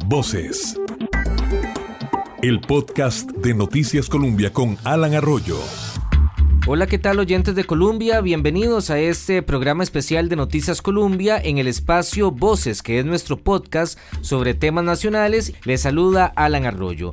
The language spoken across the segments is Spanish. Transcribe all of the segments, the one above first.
Voces. El podcast de Noticias Colombia con Alan Arroyo. Hola, ¿qué tal, oyentes de Colombia? Bienvenidos a este programa especial de Noticias Colombia en el espacio Voces, que es nuestro podcast sobre temas nacionales. Les saluda Alan Arroyo.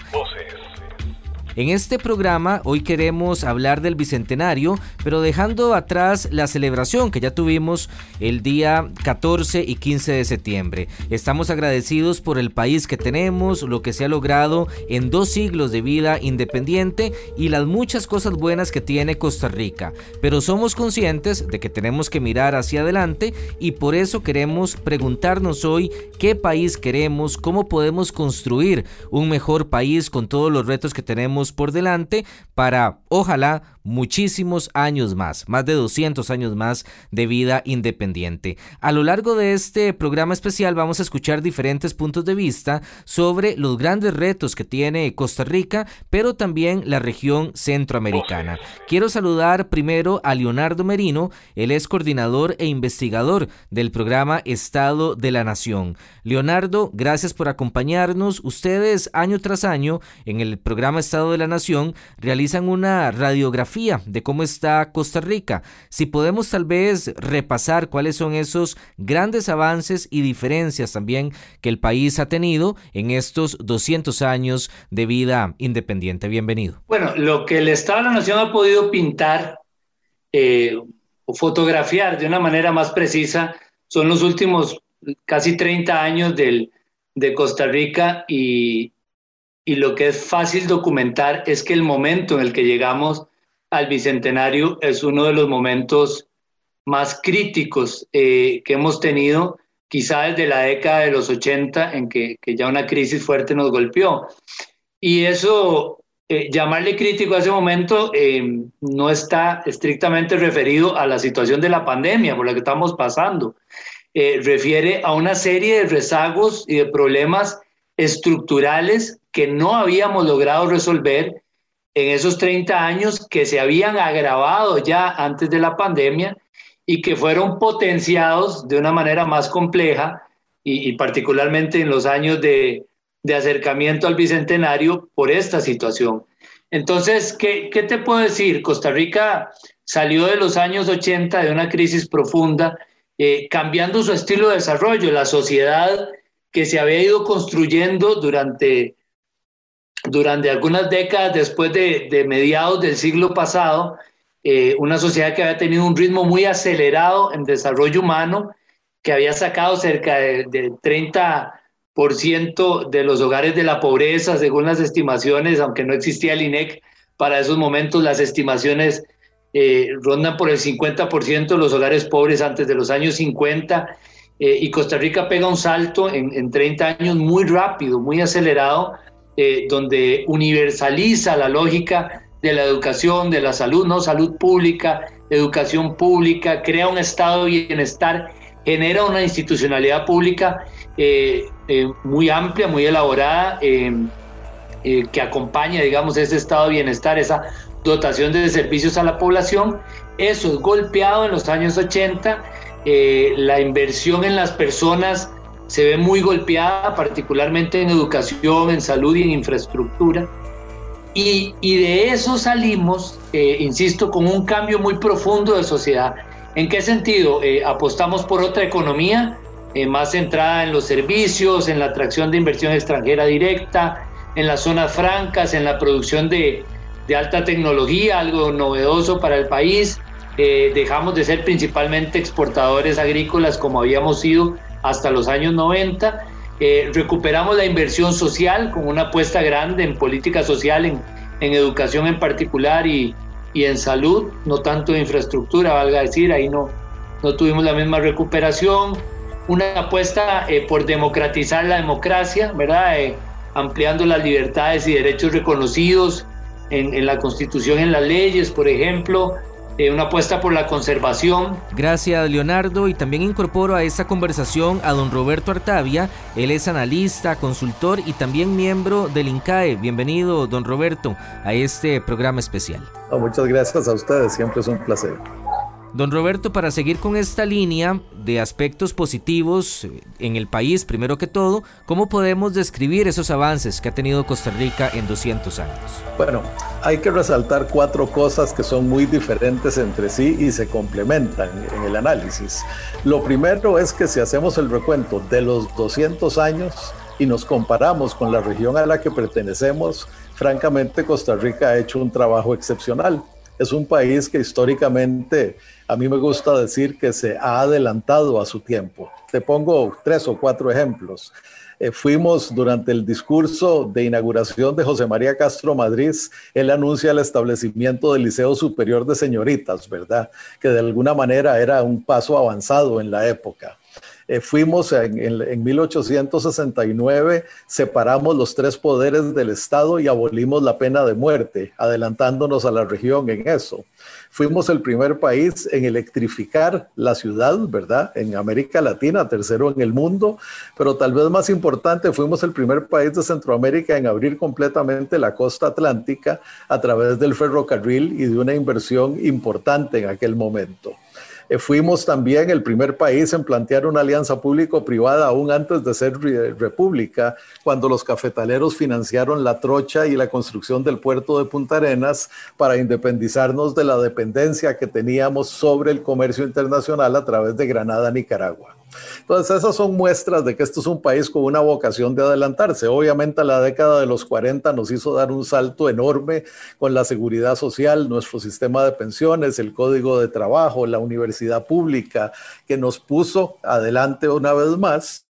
En este programa hoy queremos hablar del Bicentenario, pero dejando atrás la celebración que ya tuvimos el día 14 y 15 de septiembre. Estamos agradecidos por el país que tenemos, lo que se ha logrado en 2 siglos de vida independiente y las muchas cosas buenas que tiene Costa Rica. Pero somos conscientes de que tenemos que mirar hacia adelante y por eso queremos preguntarnos hoy qué país queremos, cómo podemos construir un mejor país con todos los retos que tenemos por delante para, ojalá, muchísimos años más de 200 años más de vida independiente. A lo largo de este programa especial vamos a escuchar diferentes puntos de vista sobre los grandes retos que tiene Costa Rica, pero también la región centroamericana. Quiero saludar primero a Leonardo Merino, él es coordinador e investigador del programa Estado de la Nación. Leonardo, gracias por acompañarnos. Ustedes año tras año en el programa Estado de la Nación realizan una radiografía de cómo está Costa Rica. Si podemos tal vez repasar cuáles son esos grandes avances y diferencias también que el país ha tenido en estos 200 años de vida independiente. Bienvenido. Bueno, lo que el Estado de la Nación ha podido pintar o fotografiar de una manera más precisa son los últimos casi 30 años de Costa Rica y lo que es fácil documentar es que el momento en el que llegamos al Bicentenario es uno de los momentos más críticos que hemos tenido, quizá desde la década de los 80, en que ya una crisis fuerte nos golpeó. Y eso, llamarle crítico a ese momento, no está estrictamente referido a la situación de la pandemia por la que estamos pasando. Refiere a una serie de rezagos y de problemas estructurales que no habíamos logrado resolver en esos 30 años, que se habían agravado ya antes de la pandemia y que fueron potenciados de una manera más compleja y particularmente en los años de acercamiento al Bicentenario por esta situación. Entonces, ¿qué te puedo decir? Costa Rica salió de los años 80 de una crisis profunda, cambiando su estilo de desarrollo. La sociedad que se había ido construyendo durante algunas décadas después de mediados del siglo pasado, una sociedad que había tenido un ritmo muy acelerado en desarrollo humano, que había sacado cerca de 30% de los hogares de la pobreza, según las estimaciones, aunque no existía el INEC para esos momentos, las estimaciones rondan por el 50% de los hogares pobres antes de los años 50, y Costa Rica pega un salto en 30 años muy rápido, muy acelerado, donde universaliza la lógica de la educación, de la salud, ¿no? Salud pública, educación pública, crea un estado de bienestar, genera una institucionalidad pública muy amplia, muy elaborada, que acompaña, digamos, ese estado de bienestar, esa dotación de servicios a la población. Eso es golpeado en los años 80, la inversión en las personas se ve muy golpeada, particularmente en educación, en salud y en infraestructura. Y de eso salimos, insisto, con un cambio muy profundo de sociedad. ¿En qué sentido? Apostamos por otra economía más centrada en los servicios, en la atracción de inversión extranjera directa, en las zonas francas, en la producción de alta tecnología, algo novedoso para el país. Dejamos de ser principalmente exportadores agrícolas como habíamos sido hasta los años 90, recuperamos la inversión social con una apuesta grande en política social, en educación en particular y en salud, no tanto en infraestructura, valga decir, ahí no tuvimos la misma recuperación. Una apuesta por democratizar la democracia, ¿verdad? Ampliando las libertades y derechos reconocidos en la Constitución, en las leyes, por ejemplo. Una apuesta por la conservación. Gracias, Leonardo, y también incorporo a esta conversación a don Roberto Artavia. Él es analista, consultor y también miembro del INCAE. Bienvenido, don Roberto, a este programa especial. Muchas gracias a ustedes, siempre es un placer. Don Roberto, para seguir con esta línea de aspectos positivos en el país, primero que todo, ¿cómo podemos describir esos avances que ha tenido Costa Rica en 200 años? Bueno, hay que resaltar 4 cosas que son muy diferentes entre sí y se complementan en el análisis. Lo primero es que si hacemos el recuento de los 200 años y nos comparamos con la región a la que pertenecemos, francamente Costa Rica ha hecho un trabajo excepcional. Es un país que históricamente, a mí me gusta decir que se ha adelantado a su tiempo. Te pongo 3 o 4 ejemplos. Fuimos durante el discurso de inauguración de José María Castro Madrid, él anuncia el establecimiento del Liceo Superior de Señoritas, ¿verdad? Que de alguna manera era un paso avanzado en la época. Fuimos en 1869, separamos los 3 poderes del Estado y abolimos la pena de muerte, adelantándonos a la región en eso. Fuimos el primer país en electrificar la ciudad, ¿verdad? En América Latina, tercero en el mundo, pero tal vez más importante, fuimos el primer país de Centroamérica en abrir completamente la costa atlántica a través del ferrocarril y de una inversión importante en aquel momento. Fuimos también el primer país en plantear una alianza público-privada aún antes de ser república, cuando los cafetaleros financiaron la trocha y la construcción del puerto de Punta Arenas para independizarnos de la dependencia que teníamos sobre el comercio internacional a través de Granada, Nicaragua. Entonces esas son muestras de que esto es un país con una vocación de adelantarse. Obviamente la década de los 40 nos hizo dar un salto enorme con la seguridad social, nuestro sistema de pensiones, el código de trabajo, la universidad pública, que nos puso adelante una vez más.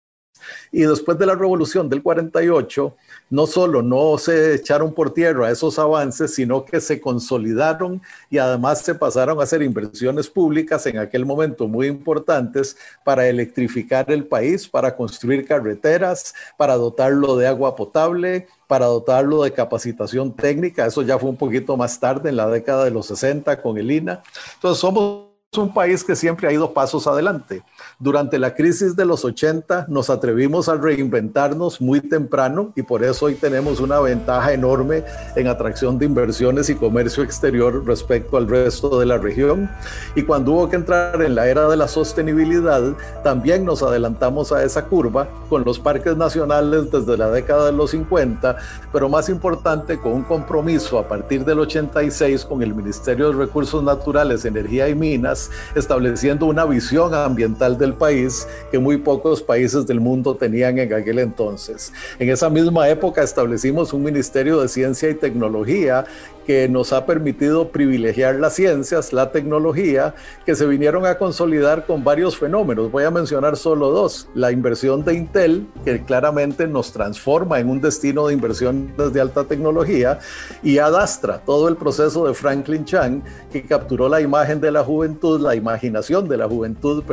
Y después de la revolución del 48, no solo no se echaron por tierra esos avances, sino que se consolidaron y además se pasaron a hacer inversiones públicas en aquel momento muy importantes para electrificar el país, para construir carreteras, para dotarlo de agua potable, para dotarlo de capacitación técnica. Eso ya fue un poquito más tarde, en la década de los 60 con el INA. Entonces somos un país que siempre ha ido pasos adelante. Durante la crisis de los 80 nos atrevimos a reinventarnos muy temprano y por eso hoy tenemos una ventaja enorme en atracción de inversiones y comercio exterior respecto al resto de la región. Y cuando hubo que entrar en la era de la sostenibilidad, también nos adelantamos a esa curva con los parques nacionales desde la década de los 50, pero más importante con un compromiso a partir del 86 con el Ministerio de Recursos Naturales, Energía y Minas, estableciendo una visión ambiental del país que muy pocos países del mundo tenían en aquel entonces. En esa misma época establecimos un Ministerio de Ciencia y Tecnología que nos ha permitido privilegiar las ciencias, la tecnología, que se vinieron a consolidar con varios fenómenos. Voy a mencionar solo 2. La inversión de Intel, que claramente nos transforma en un destino de inversiones de alta tecnología, y Adastra, todo el proceso de Franklin Chang, que capturó la imagen de la juventud, la imaginación de la juventud,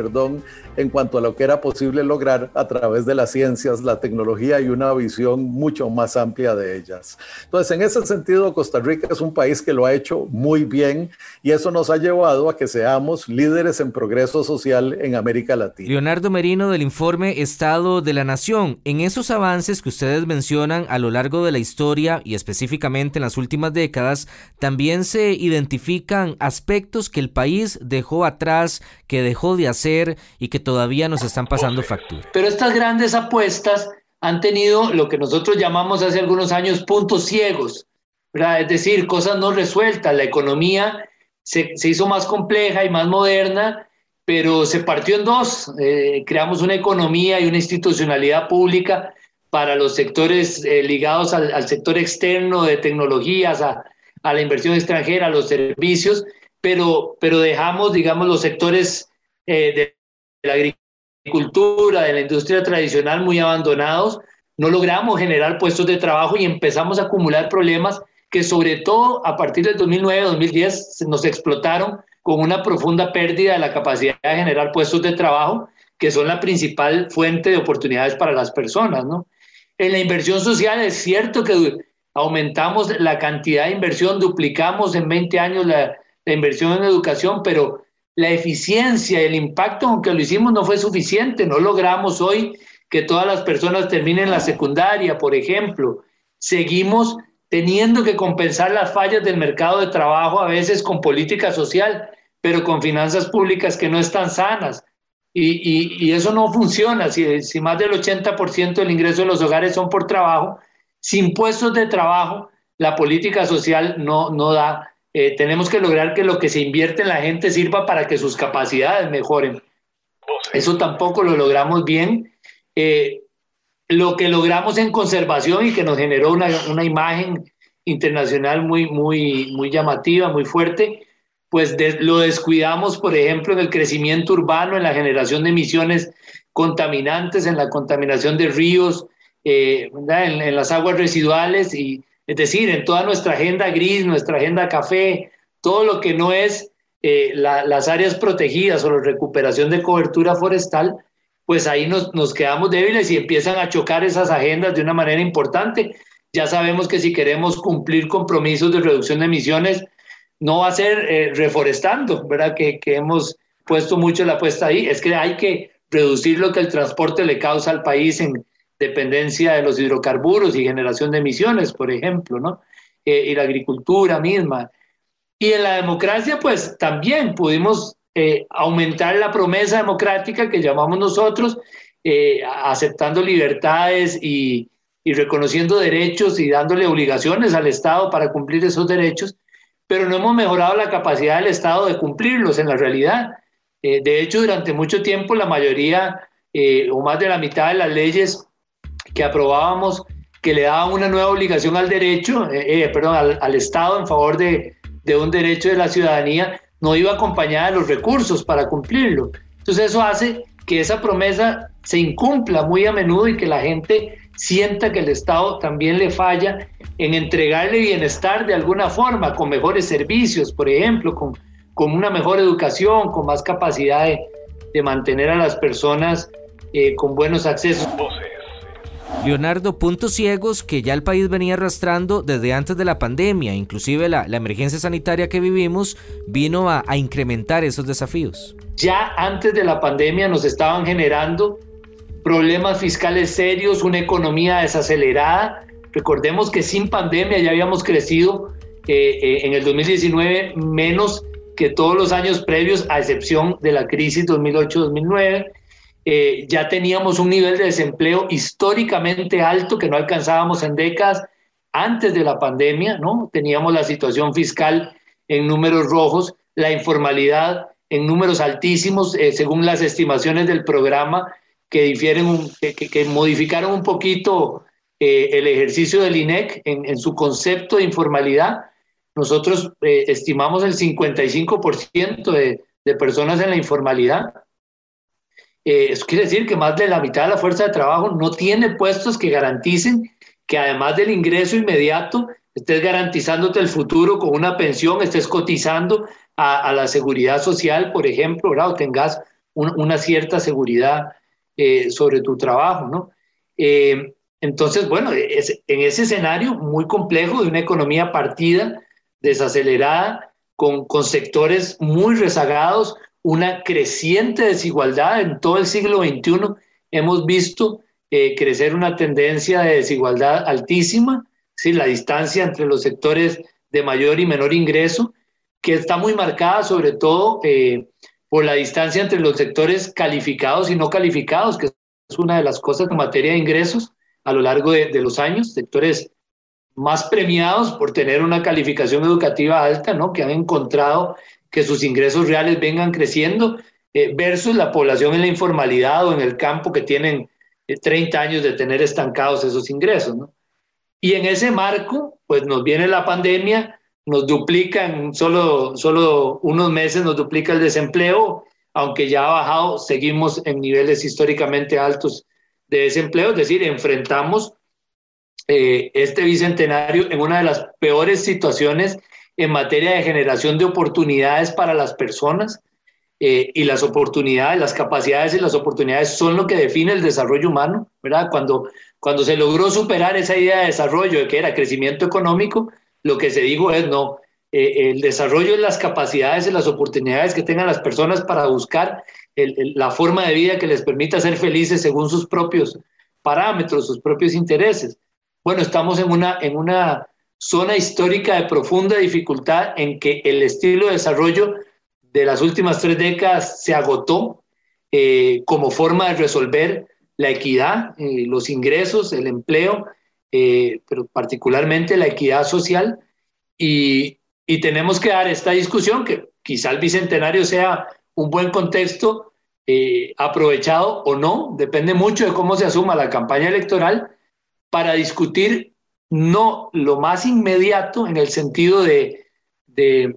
en cuanto a lo que era posible lograr a través de las ciencias, la tecnología y una visión mucho más amplia de ellas. Entonces, en ese sentido, Costa Rica es un país que lo ha hecho muy bien y eso nos ha llevado a que seamos líderes en progreso social en América Latina. Leonardo Merino, del informe Estado de la Nación. En esos avances que ustedes mencionan a lo largo de la historia y específicamente en las últimas décadas, también se identifican aspectos que el país dejó atrás, que dejó de hacer y que todavía nos están pasando factura. Pero estas grandes apuestas han tenido lo que nosotros llamamos hace algunos años puntos ciegos, ¿verdad? Es decir, cosas no resueltas. La economía se hizo más compleja y más moderna, pero se partió en 2. Creamos una economía y una institucionalidad pública para los sectores ligados al sector externo de tecnologías, a la inversión extranjera, a los servicios, pero dejamos, digamos, los sectores de la agricultura, de la industria tradicional muy abandonados. No logramos generar puestos de trabajo y empezamos a acumular problemas que sobre todo a partir del 2009-2010 nos explotaron con una profunda pérdida de la capacidad de generar puestos de trabajo, que son la principal fuente de oportunidades para las personas, ¿no? En la inversión social es cierto que aumentamos la cantidad de inversión, duplicamos en 20 años la inversión en educación, pero la eficiencia y el impacto, aunque lo hicimos, no fue suficiente. No logramos hoy que todas las personas terminen la secundaria, por ejemplo. Seguimos teniendo que compensar las fallas del mercado de trabajo a veces con política social, pero con finanzas públicas que no están sanas. Y eso no funciona. Si más del 80% del ingreso de los hogares son por trabajo, sin puestos de trabajo, la política social no da. Tenemos que lograr que lo que se invierte en la gente sirva para que sus capacidades mejoren. Eso tampoco lo logramos bien. Lo que logramos en conservación y que nos generó una imagen internacional muy llamativa, muy fuerte, pues lo descuidamos, por ejemplo, en el crecimiento urbano, en la generación de emisiones contaminantes, en la contaminación de ríos, en las aguas residuales, es decir, en toda nuestra agenda gris, nuestra agenda café, todo lo que no es las áreas protegidas o la recuperación de cobertura forestal, pues ahí nos quedamos débiles y empiezan a chocar esas agendas de una manera importante. Ya sabemos que si queremos cumplir compromisos de reducción de emisiones, no va a ser reforestando, ¿verdad? Que hemos puesto mucho la apuesta ahí. Es que hay que reducir lo que el transporte le causa al país en dependencia de los hidrocarburos y generación de emisiones, por ejemplo, ¿no? Y la agricultura misma. Y en la democracia, pues también pudimos aumentar la promesa democrática que llamamos nosotros, aceptando libertades y reconociendo derechos y dándole obligaciones al Estado para cumplir esos derechos, pero no hemos mejorado la capacidad del Estado de cumplirlos en la realidad. De hecho, durante mucho tiempo la mayoría o más de la mitad de las leyes que aprobábamos que le daban una nueva obligación al derecho, al Estado en favor de un derecho de la ciudadanía, no iba acompañada de los recursos para cumplirlo. Entonces eso hace que esa promesa se incumpla muy a menudo y que la gente sienta que el Estado también le falla en entregarle bienestar de alguna forma, con mejores servicios, por ejemplo, con una mejor educación, con más capacidad de mantener a las personas con buenos accesos. Leonardo, puntos ciegos que ya el país venía arrastrando desde antes de la pandemia, inclusive la emergencia sanitaria que vivimos vino a incrementar esos desafíos. Ya antes de la pandemia nos estaban generando problemas fiscales serios, una economía desacelerada. Recordemos que sin pandemia ya habíamos crecido en el 2019 menos que todos los años previos, a excepción de la crisis 2008-2009. Ya teníamos un nivel de desempleo históricamente alto que no alcanzábamos en décadas antes de la pandemia, ¿no? Teníamos la situación fiscal en números rojos, la informalidad en números altísimos, según las estimaciones del programa, que modificaron un poquito el ejercicio del INEC en su concepto de informalidad. Nosotros estimamos el 55% de personas en la informalidad. Eso quiere decir que más de la mitad de la fuerza de trabajo no tiene puestos que garanticen que, además del ingreso inmediato, estés garantizándote el futuro con una pensión, estés cotizando a la seguridad social, por ejemplo, ¿verdad? O tengas una cierta seguridad sobre tu trabajo, ¿no? Entonces, bueno, en ese escenario muy complejo de una economía partida, desacelerada, con sectores muy rezagados, una creciente desigualdad en todo el siglo XXI. Hemos visto crecer una tendencia de desigualdad altísima, ¿sí? La distancia entre los sectores de mayor y menor ingreso, que está muy marcada sobre todo por la distancia entre los sectores calificados y no calificados, que es una de las cosas en materia de ingresos a lo largo de los años, sectores más premiados por tener una calificación educativa alta, ¿no? Que han encontrado que sus ingresos reales vengan creciendo, versus la población en la informalidad o en el campo que tienen 30 años de tener estancados esos ingresos, ¿no? Y en ese marco, pues nos viene la pandemia, nos duplica en solo unos meses, nos duplica el desempleo, aunque ya ha bajado, seguimos en niveles históricamente altos de desempleo, es decir, enfrentamos este bicentenario en una de las peores situaciones en materia de generación de oportunidades para las personas, y las oportunidades, las capacidades y las oportunidades son lo que define el desarrollo humano, ¿verdad? Cuando se logró superar esa idea de desarrollo, de que era crecimiento económico, lo que se dijo es no, el desarrollo es las capacidades y las oportunidades que tengan las personas para buscar la forma de vida que les permita ser felices según sus propios parámetros, sus propios intereses. Bueno, estamos en una zona histórica de profunda dificultad en que el estilo de desarrollo de las últimas 3 décadas se agotó como forma de resolver la equidad, los ingresos, el empleo, pero particularmente la equidad social, y tenemos que dar esta discusión, que quizá el Bicentenario sea un buen contexto, aprovechado o no, depende mucho de cómo se asuma la campaña electoral, para discutir no lo más inmediato en el sentido del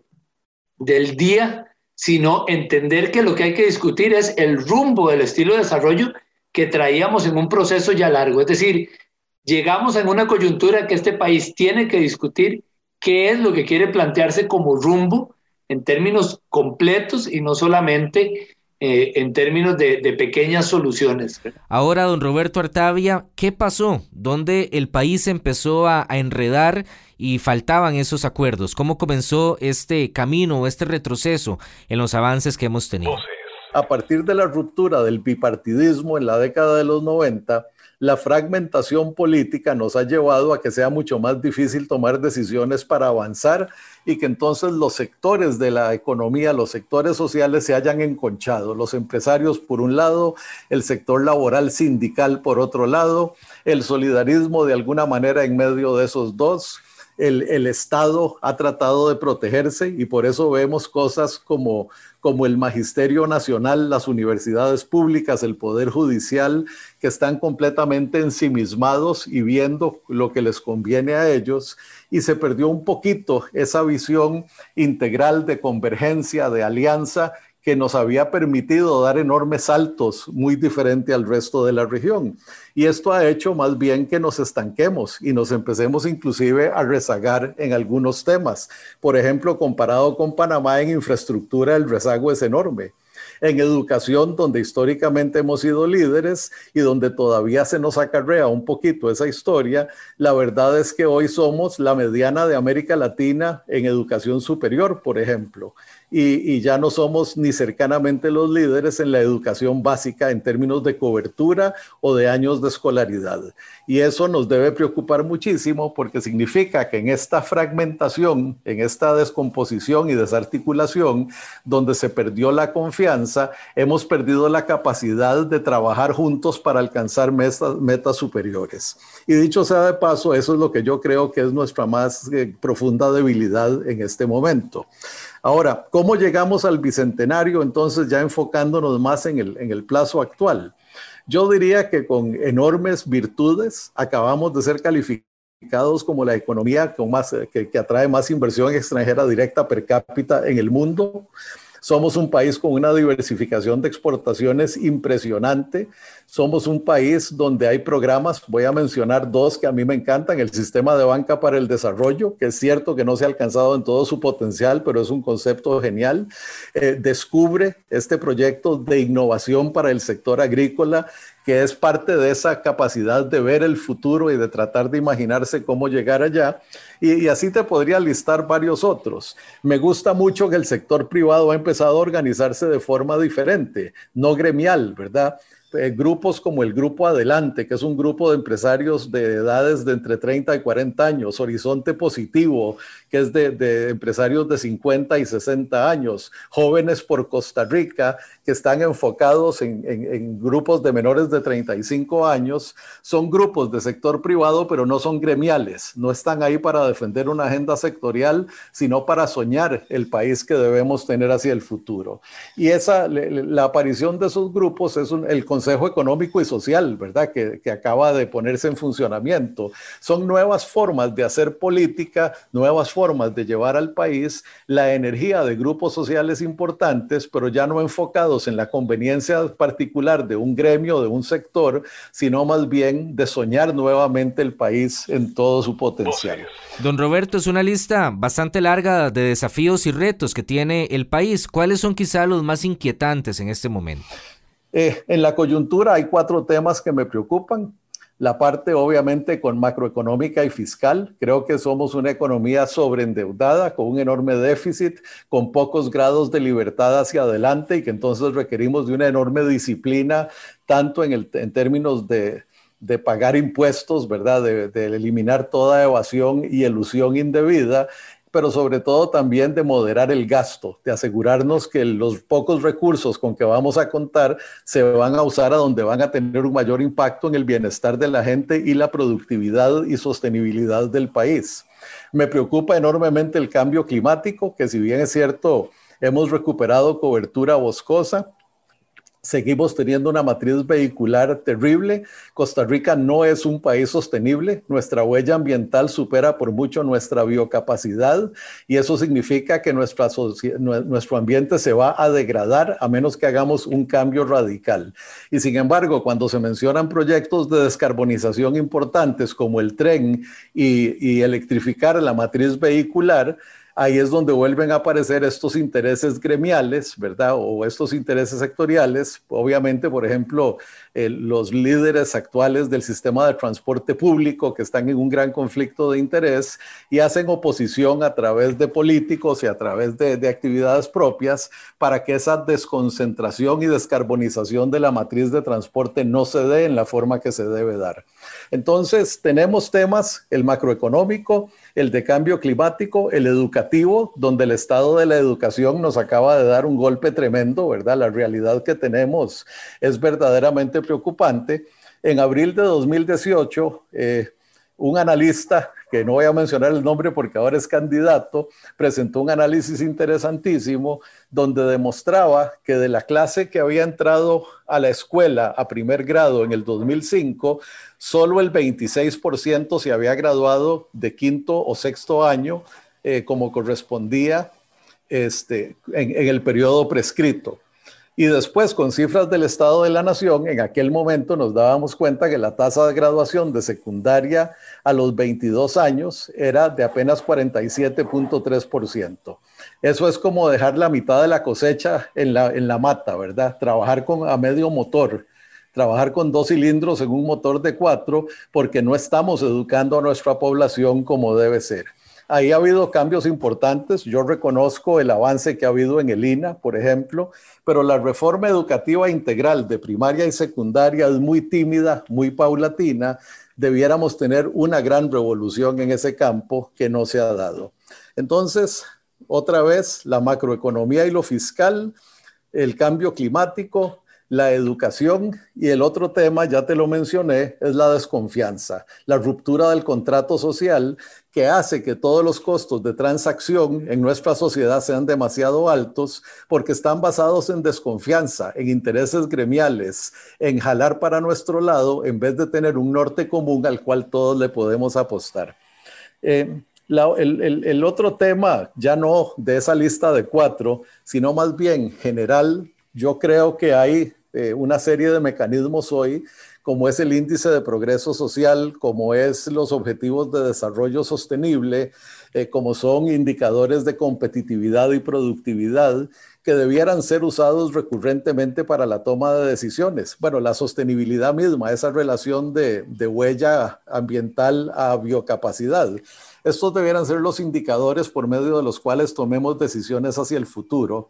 día, sino entender que lo que hay que discutir es el rumbo del estilo de desarrollo que traíamos en un proceso ya largo. Es decir, llegamos en una coyuntura que este país tiene que discutir qué es lo que quiere plantearse como rumbo en términos completos y no solamente en términos de pequeñas soluciones. Ahora, don Roberto Artavia, ¿qué pasó? ¿Dónde el país empezó a enredar y faltaban esos acuerdos? ¿Cómo comenzó este camino, este retroceso en los avances que hemos tenido? A partir de la ruptura del bipartidismo en la década de los 90, la fragmentación política nos ha llevado a que sea mucho más difícil tomar decisiones para avanzar y que entonces los sectores de la economía, los sectores sociales se hayan enconchado. Los empresarios por un lado, el sector laboral sindical por otro lado, el solidarismo de alguna manera en medio de esos dos. El Estado ha tratado de protegerse y por eso vemos cosas como el Magisterio Nacional, las universidades públicas, el Poder Judicial, que están completamente ensimismados y viendo lo que les conviene a ellos, y se perdió un poquito esa visión integral de convergencia, de alianza, que nos había permitido dar enormes saltos muy diferente al resto de la región. Y esto ha hecho más bien que nos estanquemos y nos empecemos inclusive a rezagar en algunos temas. Por ejemplo, comparado con Panamá en infraestructura, el rezago es enorme. En educación, donde históricamente hemos sido líderes y donde todavía se nos acarrea un poquito esa historia, la verdad es que hoy somos la mediana de América Latina en educación superior, por ejemplo. Y ya no somos ni cercanamente los líderes en la educación básica en términos de cobertura o de años de escolaridad. Y eso nos debe preocupar muchísimo porque significa que en esta fragmentación, en esta descomposición y desarticulación, donde se perdió la confianza, hemos perdido la capacidad de trabajar juntos para alcanzar metas superiores. Y dicho sea de paso, eso es lo que yo creo que es nuestra más profunda debilidad en este momento. Ahora, ¿cómo llegamos al Bicentenario? Entonces, ya enfocándonos más en el plazo actual. Yo diría que con enormes virtudes acabamos de ser calificados como la economía que atrae más inversión extranjera directa per cápita en el mundo. Somos un país con una diversificación de exportaciones impresionante. Somos un país donde hay programas, voy a mencionar 2 que a mí me encantan. El Sistema de Banca para el Desarrollo, que es cierto que no se ha alcanzado en todo su potencial, pero es un concepto genial. Descubre este proyecto de innovación para el sector agrícola, que es parte de esa capacidad de ver el futuro y de tratar de imaginarse cómo llegar allá. Y así te podría listar varios otros. Me gusta mucho que el sector privado ha empezado a organizarse de forma diferente, no gremial, ¿verdad? Grupos como el Grupo Adelante, que es un grupo de empresarios de edades de entre 30 y 40 años, Horizonte Positivo, que es de empresarios de 50 y 60 años, Jóvenes por Costa Rica, que están enfocados en grupos de menores de 35 años, son grupos de sector privado, pero no son gremiales, no están ahí para defender una agenda sectorial, sino para soñar el país que debemos tener hacia el futuro. Y la aparición de esos grupos es el Consejo Económico y Social, ¿verdad? Que acaba de ponerse en funcionamiento. Son nuevas formas de hacer política, nuevas formas de llevar al país la energía de grupos sociales importantes, pero ya no enfocados en la conveniencia particular de un gremio, de un sector, sino más bien de soñar nuevamente el país en todo su potencial. Don Roberto, es una lista bastante larga de desafíos y retos que tiene el país. ¿Cuáles son quizá los más inquietantes en este momento? En la coyuntura hay 4 temas que me preocupan. La parte obviamente con macroeconómica y fiscal. Creo que somos una economía sobreendeudada, con un enorme déficit, con pocos grados de libertad hacia adelante y que entonces requerimos de una enorme disciplina, tanto en términos de pagar impuestos, ¿verdad? De eliminar toda evasión y elusión indebida, pero sobre todo también de moderar el gasto, de asegurarnos que los pocos recursos con que vamos a contar se van a usar a donde van a tener un mayor impacto en el bienestar de la gente y la productividad y sostenibilidad del país. Me preocupa enormemente el cambio climático, que si bien es cierto, hemos recuperado cobertura boscosa, seguimos teniendo una matriz vehicular terrible. Costa Rica no es un país sostenible. Nuestra huella ambiental supera por mucho nuestra biocapacidad y eso significa que nuestro ambiente se va a degradar a menos que hagamos un cambio radical. Y sin embargo, cuando se mencionan proyectos de descarbonización importantes como el tren y electrificar la matriz vehicular, ahí es donde vuelven a aparecer estos intereses gremiales, ¿verdad? O estos intereses sectoriales. Obviamente, por ejemplo, los líderes actuales del sistema de transporte público que están en un gran conflicto de interés y hacen oposición a través de políticos y a través de actividades propias para que esa desconcentración y descarbonización de la matriz de transporte no se dé en la forma que se debe dar. Entonces, tenemos temas, el macroeconómico, el de cambio climático, el educativo, donde el estado de la educación nos acaba de dar un golpe tremendo, ¿verdad? La realidad que tenemos es verdaderamente preocupante. En abril de 2018, un analista, que no voy a mencionar el nombre porque ahora es candidato, presentó un análisis interesantísimo donde demostraba que de la clase que había entrado a la escuela a primer grado en el 2005, solo el 26% se había graduado de quinto o sexto año, como correspondía en el periodo prescrito. Y después, con cifras del Estado de la Nación, en aquel momento nos dábamos cuenta que la tasa de graduación de secundaria a los 22 años era de apenas 47.3%. Eso es como dejar la mitad de la cosecha en la mata, ¿verdad? Trabajar a medio motor, trabajar con 2 cilindros en un motor de 4, porque no estamos educando a nuestra población como debe ser. Ahí ha habido cambios importantes. Yo reconozco el avance que ha habido en el INA, por ejemplo, pero la reforma educativa integral de primaria y secundaria es muy tímida, muy paulatina. Debiéramos tener una gran revolución en ese campo que no se ha dado. Entonces, otra vez, la macroeconomía y lo fiscal, el cambio climático, la educación y el otro tema, ya te lo mencioné, es la desconfianza, la ruptura del contrato social que hace que todos los costos de transacción en nuestra sociedad sean demasiado altos porque están basados en desconfianza, en intereses gremiales, en jalar para nuestro lado en vez de tener un norte común al cual todos le podemos apostar. El otro tema, ya no de esa lista de 4, sino más bien general, yo creo que hay una serie de mecanismos hoy, como es el índice de progreso social, como es los objetivos de desarrollo sostenible, como son indicadores de competitividad y productividad, que debieran ser usados recurrentemente para la toma de decisiones. Bueno, la sostenibilidad misma, esa relación de huella ambiental a biocapacidad. Estos debieran ser los indicadores por medio de los cuales tomemos decisiones hacia el futuro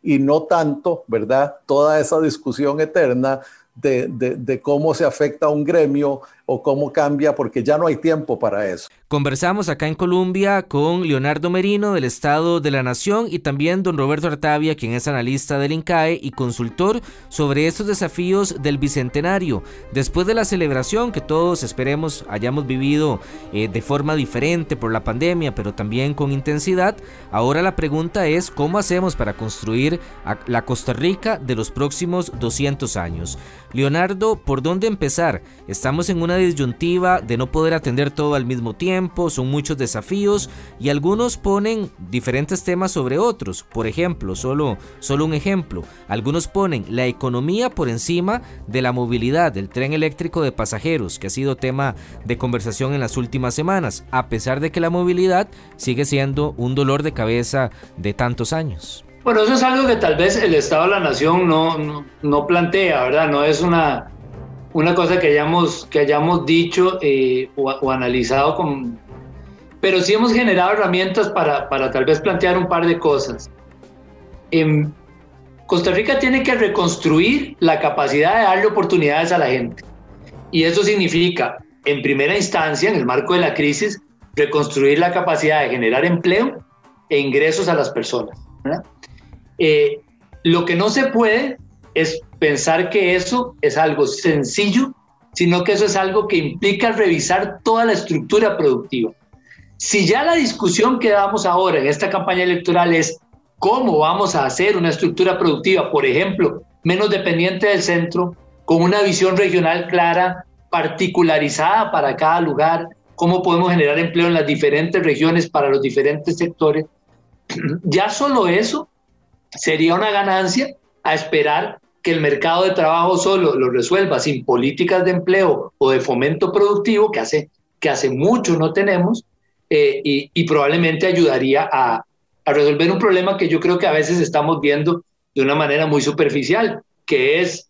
y no tanto, ¿verdad? Toda esa discusión eterna de cómo se afecta a un gremio o cómo cambia, porque ya no hay tiempo para eso. Conversamos acá en Colombia con Leonardo Merino del Estado de la Nación y también don Roberto Artavia, quien es analista del INCAE y consultor sobre estos desafíos del Bicentenario. Después de la celebración que todos esperemos hayamos vivido de forma diferente por la pandemia, pero también con intensidad, ahora la pregunta es ¿cómo hacemos para construir la Costa Rica de los próximos 200 años? Leonardo, ¿por dónde empezar? Estamos en una disyuntiva de no poder atender todo al mismo tiempo, son muchos desafíos y algunos ponen diferentes temas sobre otros. Por ejemplo, solo un ejemplo, algunos ponen la economía por encima de la movilidad, del tren eléctrico de pasajeros, que ha sido tema de conversación en las últimas semanas, a pesar de que la movilidad sigue siendo un dolor de cabeza de tantos años. Bueno, eso es algo que tal vez el Estado de la Nación no plantea, ¿verdad? No es una cosa que hayamos dicho o analizado, pero sí hemos generado herramientas para tal vez plantear un par de cosas. Costa Rica tiene que reconstruir la capacidad de darle oportunidades a la gente. Y eso significa, en primera instancia, en el marco de la crisis, reconstruir la capacidad de generar empleo e ingresos a las personas, ¿verdad? Lo que no se puede es pensar que eso es algo sencillo, sino que eso es algo que implica revisar toda la estructura productiva. Si ya la discusión que damos ahora en esta campaña electoral es cómo vamos a hacer una estructura productiva, por ejemplo, menos dependiente del centro, con una visión regional clara, particularizada para cada lugar, cómo podemos generar empleo en las diferentes regiones para los diferentes sectores, ya solo eso sería una ganancia a esperar que el mercado de trabajo solo lo resuelva sin políticas de empleo o de fomento productivo, que hace mucho no tenemos, y probablemente ayudaría a resolver un problema que yo creo que a veces estamos viendo de una manera muy superficial, que es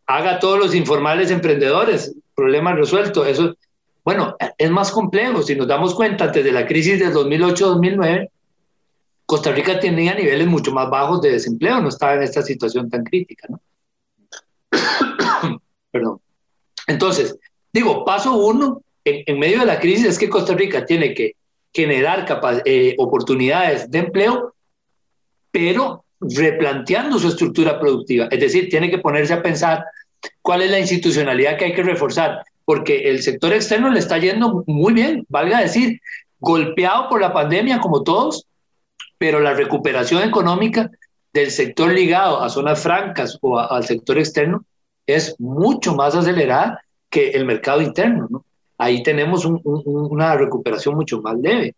haga todos los informales emprendedores, problema resuelto. Eso, bueno, es más complejo. Si nos damos cuenta, antes de la crisis del 2008-2009, Costa Rica tenía niveles mucho más bajos de desempleo, no estaba en esta situación tan crítica, ¿no? Perdón. Entonces, digo, paso uno, en medio de la crisis, es que Costa Rica tiene que generar oportunidades de empleo, pero replanteando su estructura productiva. Es decir, tiene que ponerse a pensar cuál es la institucionalidad que hay que reforzar, porque el sector externo le está yendo muy bien, valga decir, golpeado por la pandemia como todos, pero la recuperación económica del sector ligado a zonas francas o al sector externo es mucho más acelerada que el mercado interno, ¿no? Ahí tenemos una recuperación mucho más leve.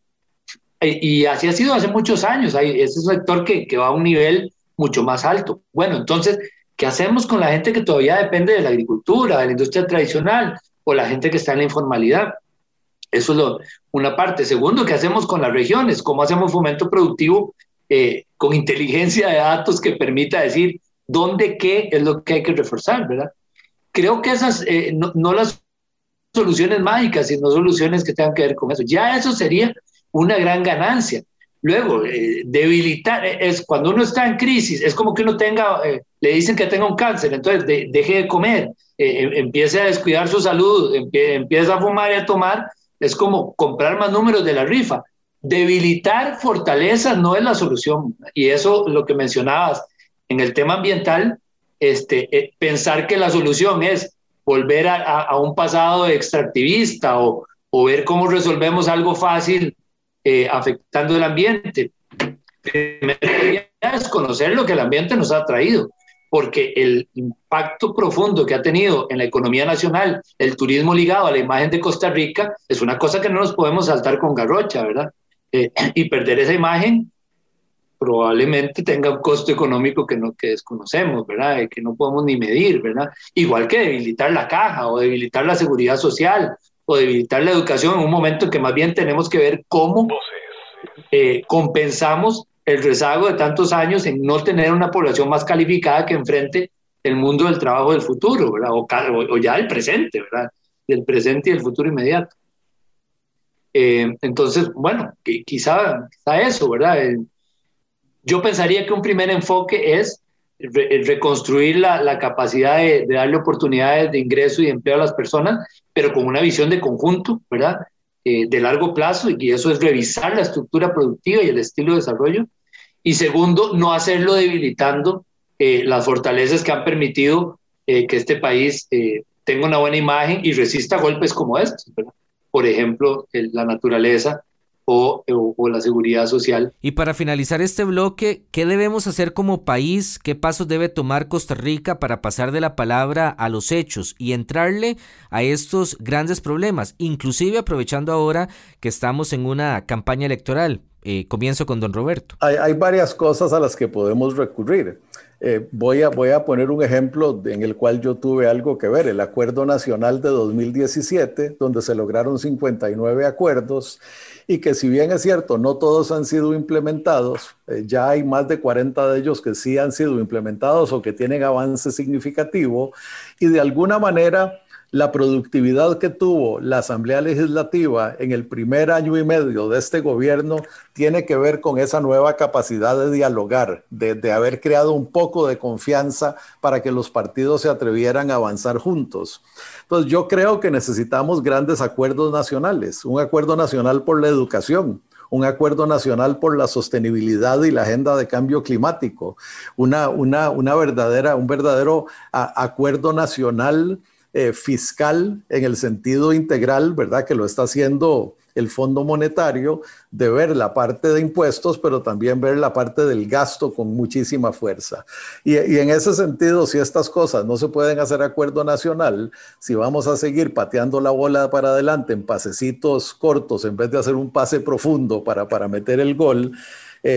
Y así ha sido hace muchos años. Es un sector que va a un nivel mucho más alto. Bueno, entonces, ¿qué hacemos con la gente que todavía depende de la agricultura, de la industria tradicional, o la gente que está en la informalidad? Eso es una parte. Segundo, ¿qué hacemos con las regiones? ¿Cómo hacemos fomento productivo con inteligencia de datos que permita decir dónde qué es lo que hay que reforzar, ¿verdad? Creo que esas no las soluciones mágicas, sino soluciones que tengan que ver con eso. Ya eso sería una gran ganancia. Luego, debilitar, es cuando uno está en crisis, es como que uno le dicen que tenga un cáncer, entonces deje de comer, empiece a descuidar su salud, empieza a fumar y a tomar, es como comprar más números de la rifa. Debilitar fortalezas no es la solución, y eso lo que mencionabas en el tema ambiental, pensar que la solución es volver a un pasado extractivista o ver cómo resolvemos algo fácil afectando el ambiente. Primero es conocer lo que el ambiente nos ha traído, porque el impacto profundo que ha tenido en la economía nacional, el turismo ligado a la imagen de Costa Rica, es una cosa que no nos podemos saltar con garrocha, ¿verdad? Y perder esa imagen probablemente tenga un costo económico que desconocemos, ¿verdad? Que no podemos ni medir, ¿verdad? Igual que debilitar la caja o debilitar la seguridad social o debilitar la educación en un momento en que más bien tenemos que ver cómo compensamos el rezago de tantos años en no tener una población más calificada que enfrente el mundo del trabajo del futuro, ¿verdad? O ya el presente, ¿verdad? Del presente y el futuro inmediato. Entonces, bueno, quizá eso, ¿verdad? Yo pensaría que un primer enfoque es reconstruir la capacidad de darle oportunidades de ingreso y de empleo a las personas, pero con una visión de conjunto, ¿verdad? De largo plazo, y eso es revisar la estructura productiva y el estilo de desarrollo. Y segundo, no hacerlo debilitando las fortalezas que han permitido que este país tenga una buena imagen y resista golpes como estos, ¿verdad? Por ejemplo, la naturaleza o la seguridad social. Y para finalizar este bloque, ¿qué debemos hacer como país? ¿Qué pasos debe tomar Costa Rica para pasar de la palabra a los hechos y entrarle a estos grandes problemas? Inclusive aprovechando ahora que estamos en una campaña electoral. Comienzo con don Roberto. Hay varias cosas a las que podemos recurrir. Voy a poner un ejemplo en el cual yo tuve algo que ver, el Acuerdo Nacional de 2017, donde se lograron 59 acuerdos y que, si bien es cierto, no todos han sido implementados, ya hay más de 40 de ellos que sí han sido implementados o que tienen avance significativo, y de alguna manera la productividad que tuvo la Asamblea Legislativa en el primer año y medio de este gobierno tiene que ver con esa nueva capacidad de dialogar, de haber creado un poco de confianza para que los partidos se atrevieran a avanzar juntos. Entonces, yo creo que necesitamos grandes acuerdos nacionales, un acuerdo nacional por la educación, un acuerdo nacional por la sostenibilidad y la agenda de cambio climático, un verdadero acuerdo nacional fiscal en el sentido integral, ¿verdad? Que lo está haciendo el Fondo Monetario, de ver la parte de impuestos, pero también ver la parte del gasto con muchísima fuerza. Y en ese sentido, si estas cosas no se pueden hacer acuerdo nacional, si vamos a seguir pateando la bola para adelante en pasecitos cortos, en vez de hacer un pase profundo para meter el gol,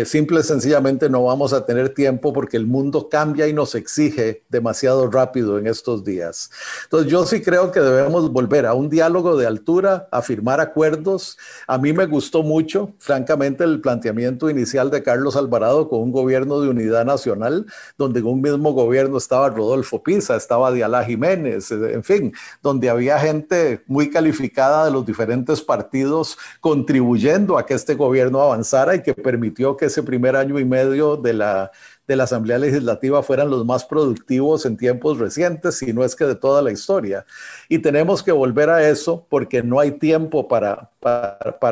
simple y sencillamente no vamos a tener tiempo porque el mundo cambia y nos exige demasiado rápido en estos días. Entonces yo sí creo que debemos volver a un diálogo de altura, a firmar acuerdos. A mí me gustó mucho, francamente, el planteamiento inicial de Carlos Alvarado con un gobierno de unidad nacional, donde en un mismo gobierno estaba Rodolfo Pisa, estaba Dialá Jiménez, en fin, donde había gente muy calificada de los diferentes partidos contribuyendo a que este gobierno avanzara y que permitió que ese primer año y medio de la Asamblea Legislativa fueran los más productivos en tiempos recientes, si no es que de toda la historia. Y tenemos que volver a eso porque no hay tiempo para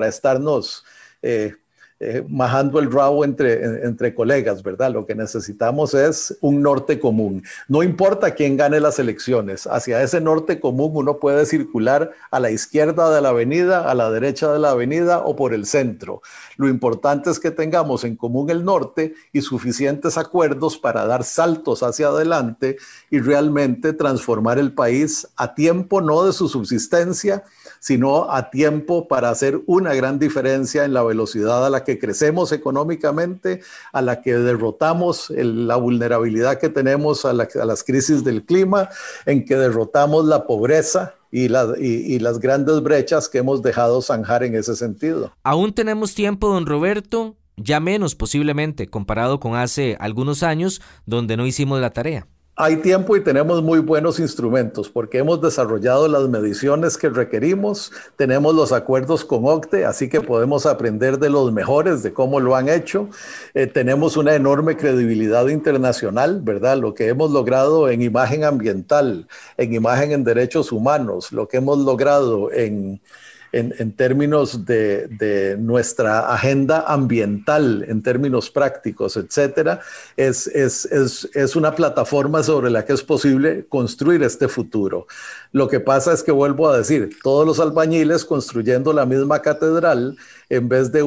estarnos majando el rabo entre colegas, ¿verdad? Lo que necesitamos es un norte común. No importa quién gane las elecciones, hacia ese norte común uno puede circular a la izquierda de la avenida, a la derecha de la avenida o por el centro. Lo importante es que tengamos en común el norte y suficientes acuerdos para dar saltos hacia adelante y realmente transformar el país a tiempo, no de su subsistencia, sino a tiempo para hacer una gran diferencia en la velocidad a la que crecemos económicamente, a la que derrotamos la vulnerabilidad que tenemos a las crisis del clima, en que derrotamos la pobreza y las grandes brechas que hemos dejado zanjar en ese sentido. Aún tenemos tiempo, don Roberto, ya menos posiblemente comparado con hace algunos años donde no hicimos la tarea. Hay tiempo y tenemos muy buenos instrumentos porque hemos desarrollado las mediciones que requerimos, tenemos los acuerdos con OCDE, así que podemos aprender de los mejores, de cómo lo han hecho. Tenemos una enorme credibilidad internacional, ¿verdad? Lo que hemos logrado en imagen ambiental, en imagen en derechos humanos, lo que hemos logrado en términos de nuestra agenda ambiental, en términos prácticos, etcétera, es una plataforma sobre la que es posible construir este futuro. Lo que pasa es que, vuelvo a decir, todos los albañiles construyendo la misma catedral, en vez de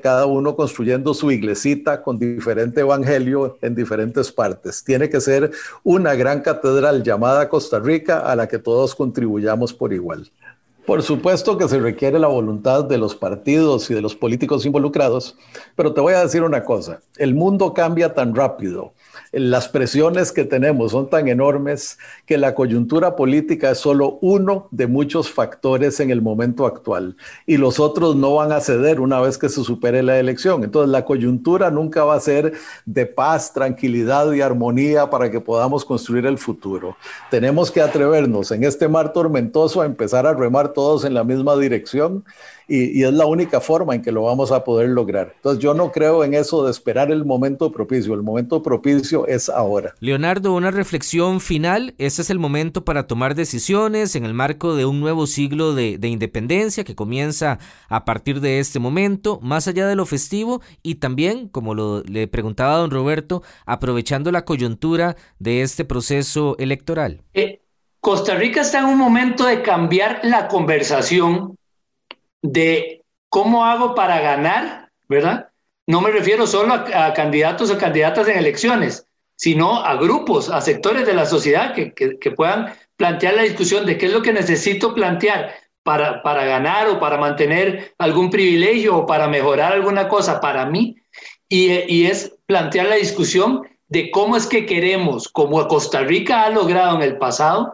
cada uno construyendo su iglesita con diferente evangelio en diferentes partes. Tiene que ser una gran catedral llamada Costa Rica a la que todos contribuyamos por igual. Por supuesto que se requiere la voluntad de los partidos y de los políticos involucrados, pero te voy a decir una cosa, el mundo cambia tan rápido, las presiones que tenemos son tan enormes que la coyuntura política es solo uno de muchos factores en el momento actual y los otros no van a ceder una vez que se supere la elección. Entonces la coyuntura nunca va a ser de paz, tranquilidad y armonía para que podamos construir el futuro. Tenemos que atrevernos en este mar tormentoso a empezar a remar todos en la misma dirección y es la única forma en que lo vamos a poder lograr. Entonces yo no creo en eso de esperar el momento propicio. El momento propicio es ahora. Leonardo, una reflexión final. Este es el momento para tomar decisiones en el marco de un nuevo siglo de independencia que comienza a partir de este momento, más allá de lo festivo y también, como le preguntaba a don Roberto, aprovechando la coyuntura de este proceso electoral. Costa Rica está en un momento de cambiar la conversación de cómo hago para ganar, ¿verdad? No me refiero solo a candidatos o candidatas en elecciones, sino a grupos, a sectores de la sociedad que puedan plantear la discusión de qué es lo que necesito plantear para ganar o para mantener algún privilegio o para mejorar alguna cosa para mí, y es plantear la discusión de cómo es que queremos, como Costa Rica ha logrado en el pasado,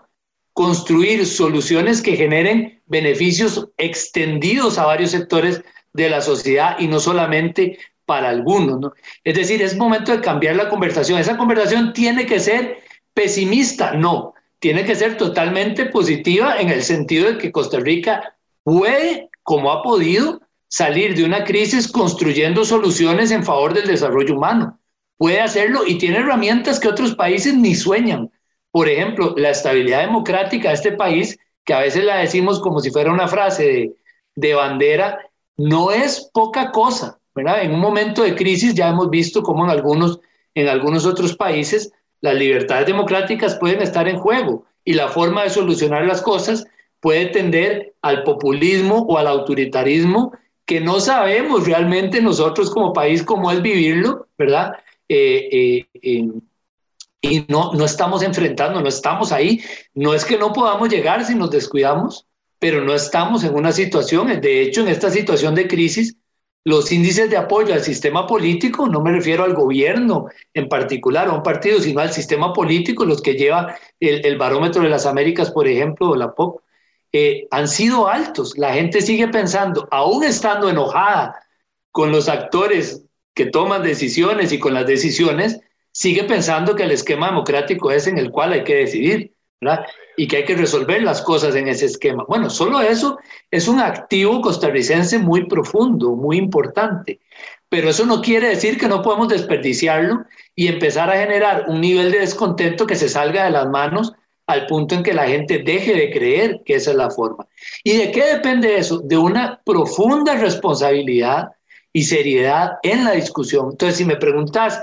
construir soluciones que generen beneficios extendidos a varios sectores de la sociedad y no solamente para algunos, ¿no? Es decir, es momento de cambiar la conversación. Esa conversación tiene que ser pesimista, no, tiene que ser totalmente positiva en el sentido de que Costa Rica puede, como ha podido, salir de una crisis construyendo soluciones en favor del desarrollo humano. Puede hacerlo y tiene herramientas que otros países ni sueñan. Por ejemplo, la estabilidad democrática de este país, que a veces la decimos como si fuera una frase de bandera, no es poca cosa, ¿verdad? En un momento de crisis ya hemos visto cómo en algunos otros países las libertades democráticas pueden estar en juego y la forma de solucionar las cosas puede tender al populismo o al autoritarismo que no sabemos realmente nosotros como país cómo es vivirlo, ¿verdad? Y no estamos enfrentando, no estamos ahí. No es que no podamos llegar si nos descuidamos, pero no estamos en una situación. De hecho, en esta situación de crisis, los índices de apoyo al sistema político, no me refiero al gobierno en particular, a un partido, sino al sistema político, los que lleva el Barómetro de las Américas, por ejemplo, o la POP, han sido altos. La gente sigue pensando, aún estando enojada con los actores que toman decisiones y con las decisiones, sigue pensando que el esquema democrático es en el cual hay que decidir, ¿verdad? Y que hay que resolver las cosas en ese esquema. Bueno, solo eso es un activo costarricense muy profundo, muy importante. Pero eso no quiere decir que no podemos desperdiciarlo y empezar a generar un nivel de descontento que se salga de las manos al punto en que la gente deje de creer que esa es la forma. ¿Y de qué depende eso? De una profunda responsabilidad y seriedad en la discusión. Entonces, si me preguntas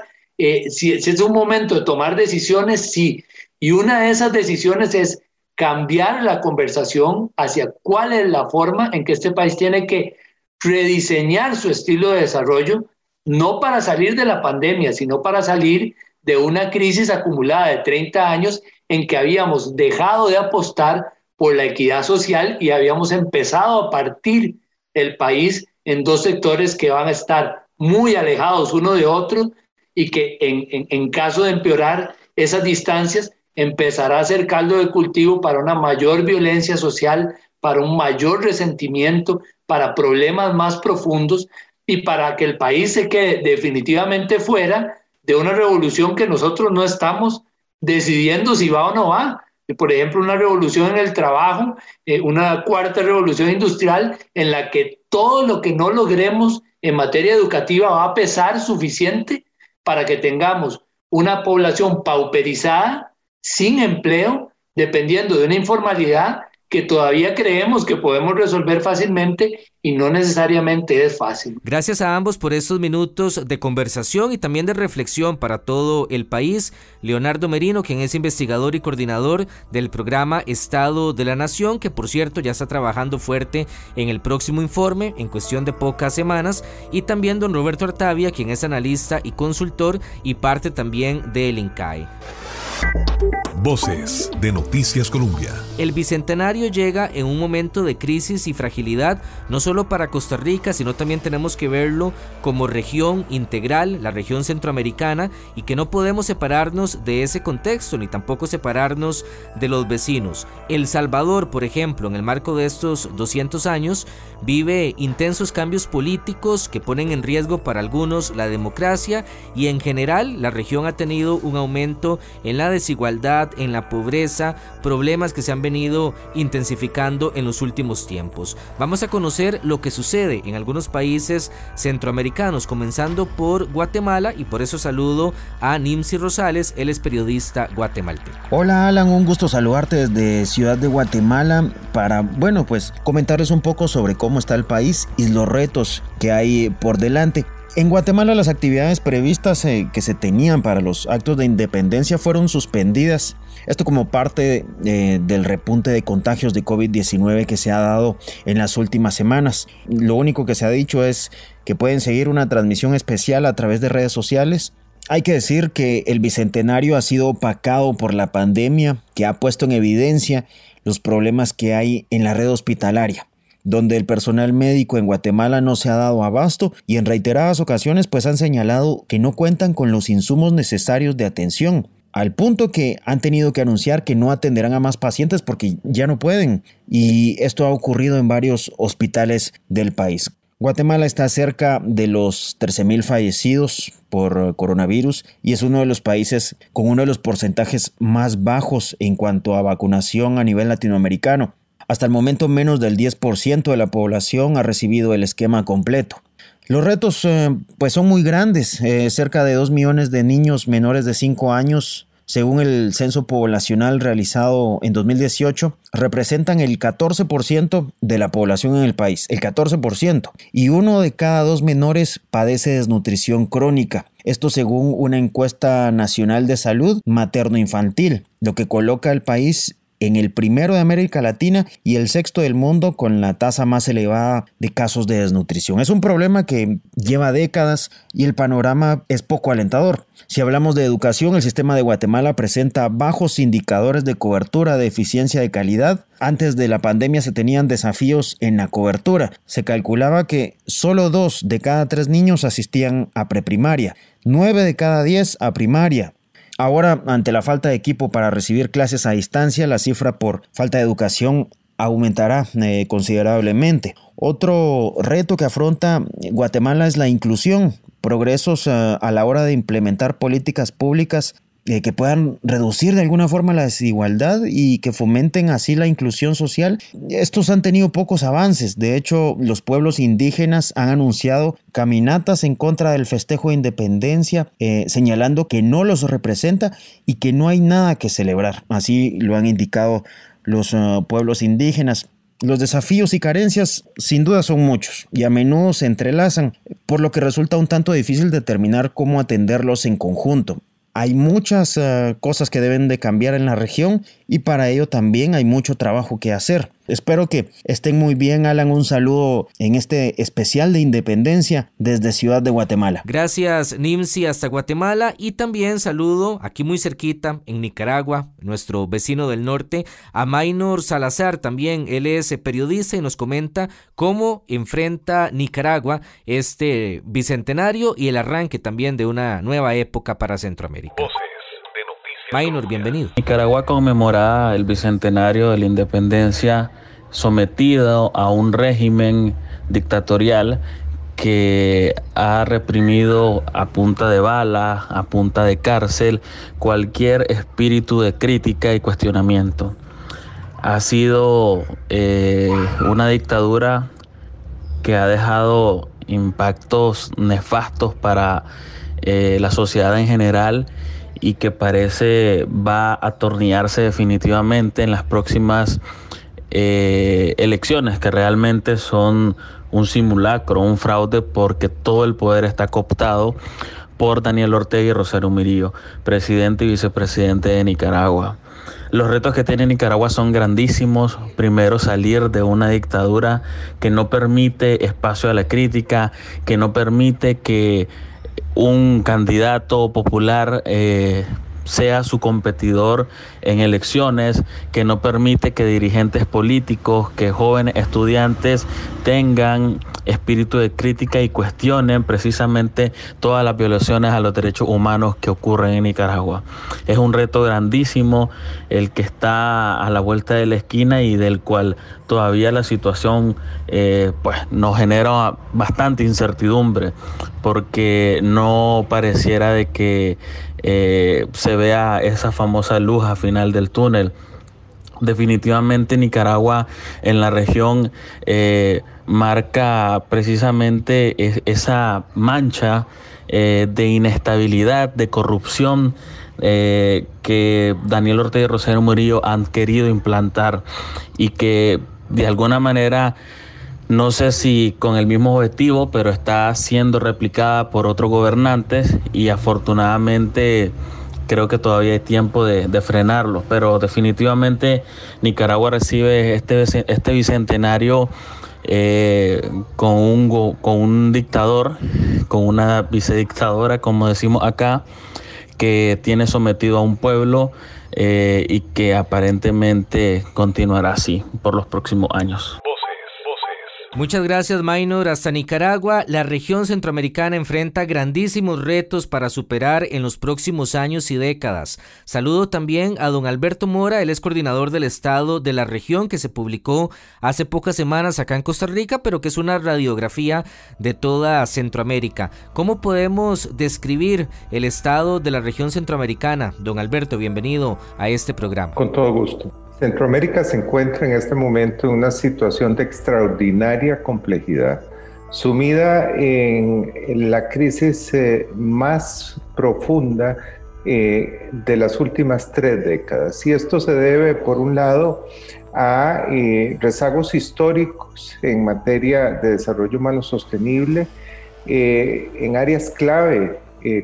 si es un momento de tomar decisiones, sí. Y una de esas decisiones es cambiar la conversación hacia cuál es la forma en que este país tiene que rediseñar su estilo de desarrollo, no para salir de la pandemia, sino para salir de una crisis acumulada de 30 años en que habíamos dejado de apostar por la equidad social y habíamos empezado a partir el país en dos sectores que van a estar muy alejados uno de otro y que en caso de empeorar esas distancias empezará a ser caldo de cultivo para una mayor violencia social, para un mayor resentimiento, para problemas más profundos y para que el país se quede definitivamente fuera de una revolución que nosotros no estamos decidiendo si va o no va. Por ejemplo, una revolución en el trabajo, una cuarta revolución industrial en la que todo lo que no logremos en materia educativa va a pesar suficiente para que tengamos una población pauperizada, sin empleo, dependiendo de una informalidad que todavía creemos que podemos resolver fácilmente y no necesariamente es fácil. Gracias a ambos por estos minutos de conversación y también de reflexión para todo el país. Leonardo Merino, quien es investigador y coordinador del programa Estado de la Nación, que por cierto ya está trabajando fuerte en el próximo informe en cuestión de pocas semanas, y también don Roberto Artavia, quien es analista y consultor y parte también del INCAE. Voces de Noticias Colombia. El Bicentenario llega en un momento de crisis y fragilidad, no solo para Costa Rica, sino también tenemos que verlo como región integral, la región centroamericana, y que no podemos separarnos de ese contexto, ni tampoco separarnos de los vecinos. El Salvador, por ejemplo, en el marco de estos 200 años, vive intensos cambios políticos que ponen en riesgo para algunos la democracia, y en general la región ha tenido un aumento en la desigualdad, en la pobreza, problemas que se han venido intensificando en los últimos tiempos. Vamos a conocer lo que sucede en algunos países centroamericanos, comenzando por Guatemala, y por eso saludo a Nimsi Rosales, él es periodista guatemalteco. Hola Alan, un gusto saludarte desde Ciudad de Guatemala para, comentarles un poco sobre cómo está el país y los retos que hay por delante. En Guatemala las actividades previstas que se tenían para los actos de independencia fueron suspendidas. Esto como parte del repunte de contagios de COVID-19 que se ha dado en las últimas semanas. Lo único que se ha dicho es que pueden seguir una transmisión especial a través de redes sociales. Hay que decir que el Bicentenario ha sido opacado por la pandemia, que ha puesto en evidencia los problemas que hay en la red hospitalaria, donde el personal médico en Guatemala no se ha dado abasto y en reiteradas ocasiones han señalado que no cuentan con los insumos necesarios de atención, al punto que han tenido que anunciar que no atenderán a más pacientes porque ya no pueden, y esto ha ocurrido en varios hospitales del país. Guatemala está cerca de los 13,000 fallecidos por coronavirus y es uno de los países con uno de los porcentajes más bajos en cuanto a vacunación a nivel latinoamericano. Hasta el momento menos del 10% de la población ha recibido el esquema completo. Los retos son muy grandes. Cerca de 2 millones de niños menores de 5 años según el censo poblacional realizado en 2018, representan el 14% de la población en el país, el 14%, y 1 de cada 2 menores padece desnutrición crónica. Esto según una encuesta nacional de salud materno-infantil, lo que coloca al país en el primero de América Latina y el 6º del mundo con la tasa más elevada de casos de desnutrición. Es un problema que lleva décadas y el panorama es poco alentador. Si hablamos de educación, el sistema de Guatemala presenta bajos indicadores de cobertura, de eficiencia, de calidad. Antes de la pandemia se tenían desafíos en la cobertura. Se calculaba que solo 2 de cada 3 niños asistían a preprimaria, 9 de cada 10 a primaria. Ahora, ante la falta de equipo para recibir clases a distancia, la cifra por falta de educación aumentará considerablemente. Otro reto que afronta Guatemala es la inclusión, progresos a la hora de implementar políticas públicas que puedan reducir de alguna forma la desigualdad y que fomenten así la inclusión social. Estos han tenido pocos avances. De hecho, los pueblos indígenas han anunciado caminatas en contra del festejo de independencia, señalando que no los representa y que no hay nada que celebrar. Así lo han indicado los pueblos indígenas. Los desafíos y carencias sin duda son muchos y a menudo se entrelazan, por lo que resulta un tanto difícil determinar cómo atenderlos en conjunto. Hay muchas cosas que deben de cambiar en la región y para ello también hay mucho trabajo que hacer. Espero que estén muy bien, Alan. Un saludo en este especial de independencia desde Ciudad de Guatemala. Gracias, Nimsi, hasta Guatemala. Y también saludo aquí muy cerquita, en Nicaragua, nuestro vecino del norte, a Maynor Salazar también. Él es periodista y nos comenta cómo enfrenta Nicaragua este bicentenario y el arranque también de una nueva época para Centroamérica. Maynor, bienvenido. Nicaragua conmemora el bicentenario de la independencia sometido a un régimen dictatorial que ha reprimido a punta de bala, a punta de cárcel, cualquier espíritu de crítica y cuestionamiento. Ha sido una dictadura que ha dejado impactos nefastos para la sociedad en general y que parece va a atornillarse definitivamente en las próximas elecciones, que realmente son un simulacro, un fraude, porque todo el poder está cooptado por Daniel Ortega y Rosario Murillo, presidente y vicepresidente de Nicaragua. Los retos que tiene Nicaragua son grandísimos. Primero, salir de una dictadura que no permite espacio a la crítica, que no permite que un candidato popular sea su competidor en elecciones, que no permite que dirigentes políticos, que jóvenes estudiantes tengan espíritu de crítica y cuestionen precisamente todas las violaciones a los derechos humanos que ocurren en Nicaragua. Es un reto grandísimo el que está a la vuelta de la esquina y del cual todavía la situación pues nos genera bastante incertidumbre, porque no pareciera de que se vea esa famosa luz al final del túnel. Definitivamente Nicaragua en la región marca precisamente esa mancha de inestabilidad, de corrupción que Daniel Ortega y Rosario Murillo han querido implantar y que de alguna manera, no sé si con el mismo objetivo, pero está siendo replicada por otros gobernantes y afortunadamente creo que todavía hay tiempo de frenarlo, pero definitivamente Nicaragua recibe este bicentenario con un dictador, con una vicedictadora, como decimos acá, que tiene sometido a un pueblo y que aparentemente continuará así por los próximos años. Muchas gracias, Maynor. Hasta Nicaragua, la región centroamericana enfrenta grandísimos retos para superar en los próximos años y décadas. Saludo también a don Alberto Mora, él es coordinador del estado de la región, que se publicó hace pocas semanas acá en Costa Rica, pero que es una radiografía de toda Centroamérica. ¿Cómo podemos describir el estado de la región centroamericana? Don Alberto, bienvenido a este programa. Con todo gusto. Centroamérica se encuentra en este momento en una situación de extraordinaria complejidad, sumida en la crisis más profunda de las últimas 3 décadas. Y esto se debe, por un lado, a rezagos históricos en materia de desarrollo humano sostenible, en áreas clave,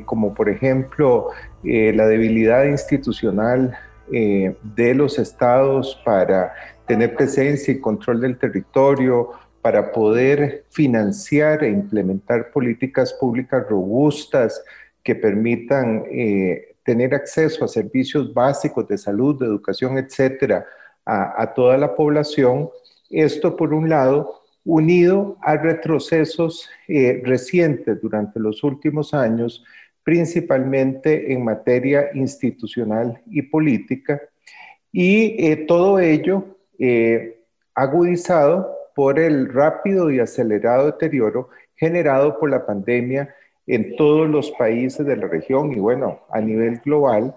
como por ejemplo la debilidad institucional de los estados para tener presencia y control del territorio, para poder financiar e implementar políticas públicas robustas que permitan tener acceso a servicios básicos de salud, de educación, etcétera, a toda la población. Esto, por un lado, unido a retrocesos recientes durante los últimos años, principalmente en materia institucional y política, y todo ello agudizado por el rápido y acelerado deterioro generado por la pandemia en todos los países de la región y bueno, a nivel global,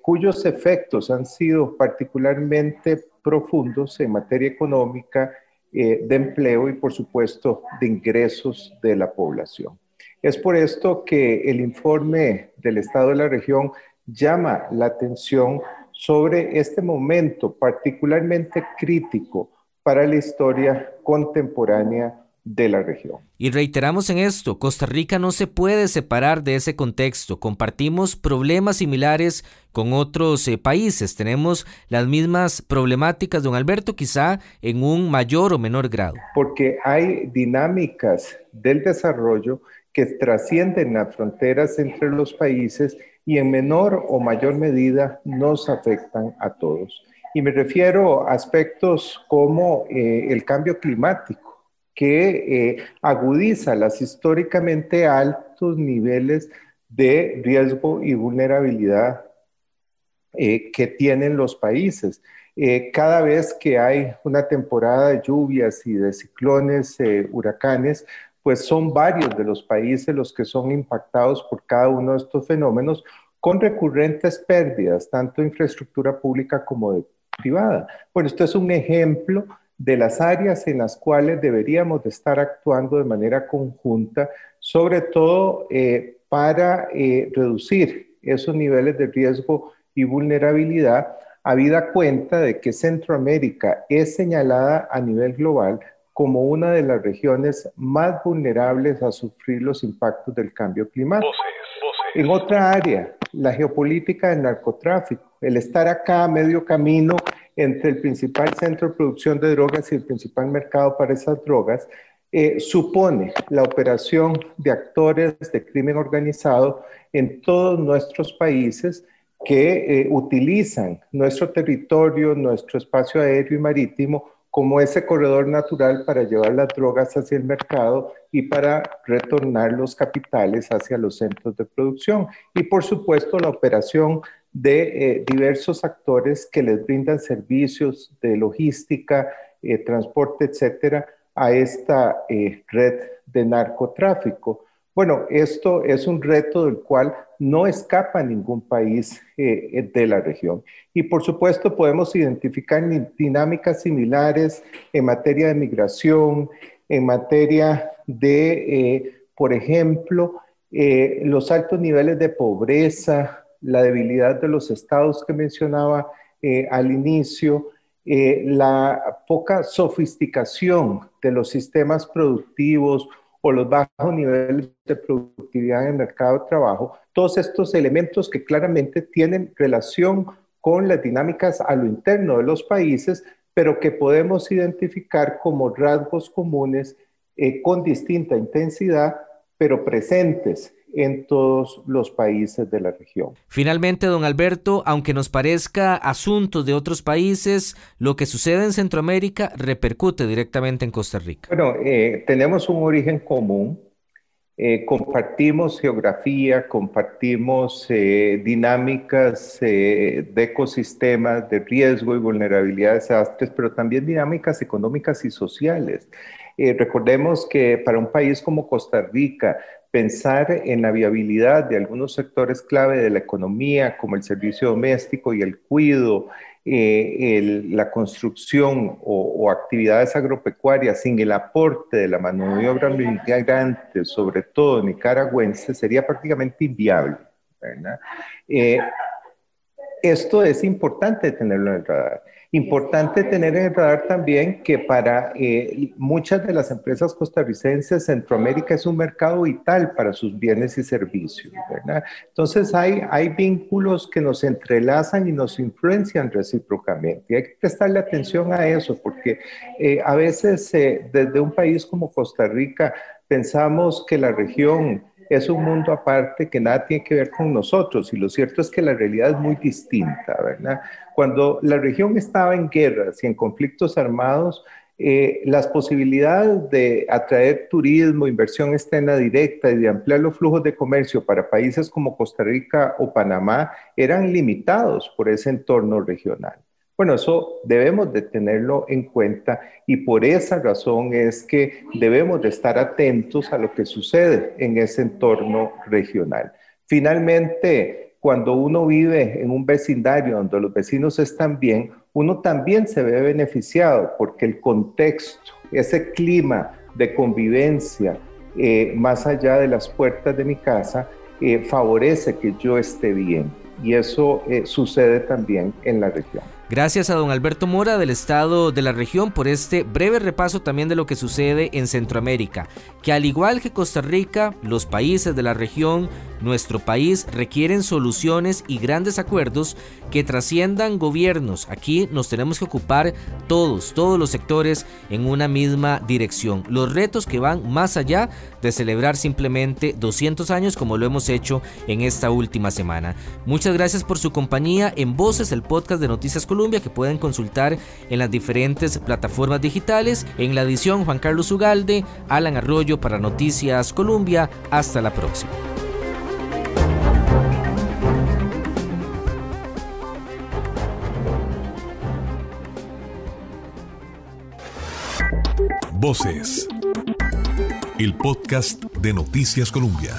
cuyos efectos han sido particularmente profundos en materia económica, de empleo y por supuesto de ingresos de la población. Es por esto que el informe del Estado de la región llama la atención sobre este momento particularmente crítico para la historia contemporánea de la región. Y reiteramos en esto, Costa Rica no se puede separar de ese contexto. Compartimos problemas similares con otros países. Tenemos las mismas problemáticas, don Alberto, quizá en un mayor o menor grado. Porque hay dinámicas del desarrollo que trascienden las fronteras entre los países y en menor o mayor medida nos afectan a todos. Y me refiero a aspectos como el cambio climático, que agudiza las históricamente altos niveles de riesgo y vulnerabilidad que tienen los países. Cada vez que hay una temporada de lluvias y de ciclones, huracanes, pues son varios de los países los que son impactados por cada uno de estos fenómenos con recurrentes pérdidas, tanto de infraestructura pública como de privada. Bueno, esto es un ejemplo de las áreas en las cuales deberíamos de estar actuando de manera conjunta, sobre todo para reducir esos niveles de riesgo y vulnerabilidad, habida cuenta de que Centroamérica es señalada a nivel global como una de las regiones más vulnerables a sufrir los impactos del cambio climático. En otra área, la geopolítica del narcotráfico, el estar acá a medio camino entre el principal centro de producción de drogas y el principal mercado para esas drogas, supone la operación de actores de crimen organizado en todos nuestros países que utilizan nuestro territorio, nuestro espacio aéreo y marítimo como ese corredor natural para llevar las drogas hacia el mercado y para retornar los capitales hacia los centros de producción. Y por supuesto la operación de diversos actores que les brindan servicios de logística, transporte, etcétera, a esta red de narcotráfico. Bueno, esto es un reto del cual no escapa ningún país de la región. Y por supuesto podemos identificar dinámicas similares en materia de migración, en materia de, por ejemplo, los altos niveles de pobreza, la debilidad de los estados que mencionaba al inicio, la poca sofisticación de los sistemas productivos o los bajos niveles de productividad en el mercado de trabajo, todos estos elementos que claramente tienen relación con las dinámicas a lo interno de los países, pero que podemos identificar como rasgos comunes con distinta intensidad, pero presentes en todos los países de la región. Finalmente, don Alberto, aunque nos parezca asuntos de otros países, lo que sucede en Centroamérica repercute directamente en Costa Rica. Bueno, tenemos un origen común, compartimos geografía, compartimos dinámicas de ecosistemas, de riesgo y vulnerabilidad de desastres, pero también dinámicas económicas y sociales. Recordemos que para un país como Costa Rica, pensar en la viabilidad de algunos sectores clave de la economía, como el servicio doméstico y el cuidado, la construcción o actividades agropecuarias sin el aporte de la mano de obra migrante, sobre todo nicaragüense, sería prácticamente inviable. ¿verdad? Esto es importante tenerlo en el radar. Importante tener en el radar también que para muchas de las empresas costarricenses, Centroamérica es un mercado vital para sus bienes y servicios, ¿verdad? Entonces hay vínculos que nos entrelazan y nos influencian recíprocamente. Y hay que prestarle atención a eso porque a veces desde un país como Costa Rica pensamos que la región es un mundo aparte que nada tiene que ver con nosotros, y lo cierto es que la realidad es muy distinta, ¿verdad? Cuando la región estaba en guerras y en conflictos armados, las posibilidades de atraer turismo, inversión externa directa y de ampliar los flujos de comercio para países como Costa Rica o Panamá eran limitados por ese entorno regional. Bueno, eso debemos de tenerlo en cuenta y por esa razón es que debemos de estar atentos a lo que sucede en ese entorno regional. Finalmente, cuando uno vive en un vecindario donde los vecinos están bien, uno también se ve beneficiado porque el contexto, ese clima de convivencia más allá de las puertas de mi casa, favorece que yo esté bien. Y eso sucede también en la región. Gracias a don Alberto Mora del Estado de la Región por este breve repaso también de lo que sucede en Centroamérica, que al igual que Costa Rica, los países de la región, nuestro país requieren soluciones y grandes acuerdos que trasciendan gobiernos. Aquí nos tenemos que ocupar todos los sectores en una misma dirección. Los retos que van más allá de celebrar simplemente 200 años como lo hemos hecho en esta última semana. Muchas gracias por su compañía en Voces, el podcast de Noticias Colombia, que pueden consultar en las diferentes plataformas digitales. En la edición, Juan Carlos Ugalde, Alan Arroyo para Noticias Colombia. Hasta la próxima. Voces, el podcast de Noticias Colombia.